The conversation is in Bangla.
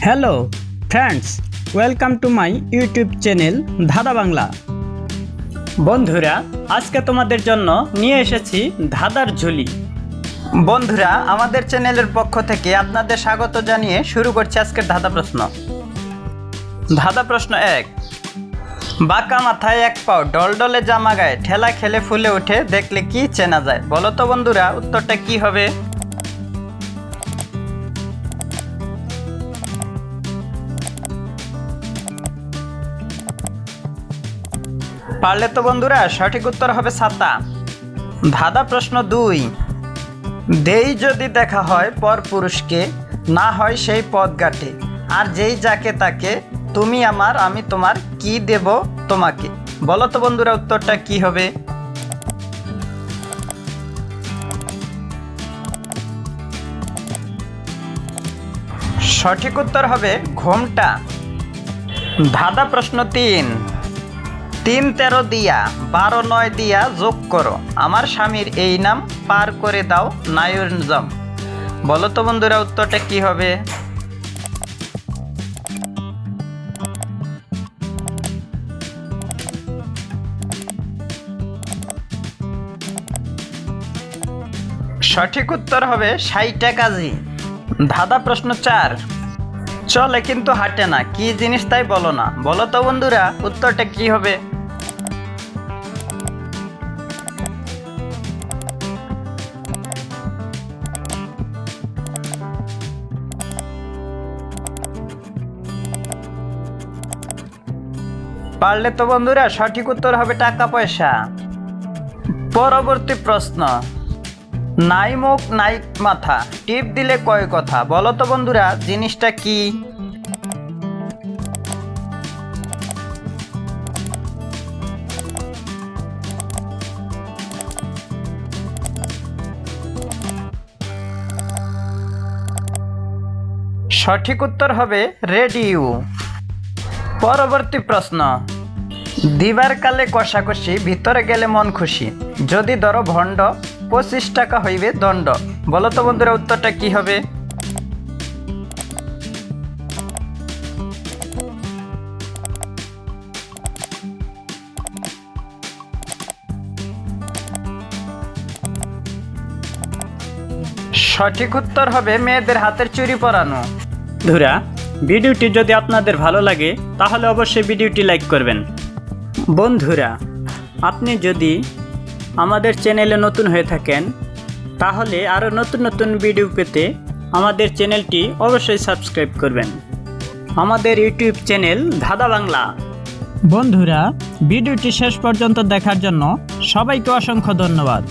Hello friends, welcome to my YouTube channel ধাঁধা বাংলা। বন্ধুরা, আজকে তোমাদের জন্য নিয়ে এসেছি ধাঁধার ঝুলি। বন্ধুরা, আমাদের চ্যানেলের পক্ষ থেকে আপনাদের স্বাগত জানিয়ে শুরু করছি আজকের ধাঁধা প্রশ্ন। ধাঁধা প্রশ্ন 1। বাঁকা মাথায় এক পাও, ডলডলে জামা গায়ে, ঠেলা খেলে ফুলে ওঠে, দেখলে কি চেনা যায়? বলো তো বন্ধুরা, উত্তরটা কি হবে? পারলে তো বন্ধুরা সঠিক উত্তর হবে ছাতা। ধাঁধা প্রশ্ন 2। দেই যদি দেখা হয় পর পুরুষকে, না হয় সেই পথ ঘাটে, আর যেই যাকে তাকে, তুমি আমার আমি তোমার, কি দেব তোমাকে? বলো তো বন্ধুরা, উত্তরটা কি হবে? সঠিক উত্তর হবে ঘোমটা। ধাঁধা প্রশ্ন 3। 3 13 দিয়া 12 9 দিয়া যোগ করো, আমার স্বামীর এই নাম, পার করে দাও নায়ুরজম। বলো তো বন্ধুরা, উত্তরটা কি হবে? সঠিক উত্তর হবে 60 কাজী। ধাঁধা প্রশ্ন 4। চলে কিন্তু হাঁটে না, কি জিনিস তাই বলো না? বলো তো বন্ধুরা, উত্তরটা কি হবে? পারলে তো বন্ধুরা সঠিক উত্তর হবে টাকা পয়সা। পরবর্তী প্রশ্ন। নাই মুখ নাই মাথা, টিপ দিলে কয় কথা? বলো তো বন্ধুরা, জিনিসটা কি? সঠিক উত্তর হবে রেডিও। পরবর্তী প্রশ্ন। দিবার কালে কষাকষি, ভিতরে গেলে মন খুশি, যদি ধরো ভণ্ড, 25 টাকা হইবে দণ্ড। বলো তো বন্ধুরা, উত্তরটা কি হবে? সঠিক উত্তর হবে মেয়েদের হাতের চুড়ি পরানো। বন্ধুরা, ভিডিওটি যদি আপনাদের ভালো লাগে তাহলে অবশ্যই ভিডিওটি লাইক করবেন। বন্ধুরা, আপনি যদি আমাদের চ্যানেলে নতুন হয়ে থাকেন তাহলে আরও নতুন নতুন ভিডিও পেতে আমাদের চ্যানেলটি অবশ্যই সাবস্ক্রাইব করবেন, আমাদের ইউটিউব চ্যানেল ধাঁধা বাংলা। বন্ধুরা, ভিডিওটি শেষ পর্যন্ত দেখার জন্য সবাইকে অসংখ্য ধন্যবাদ।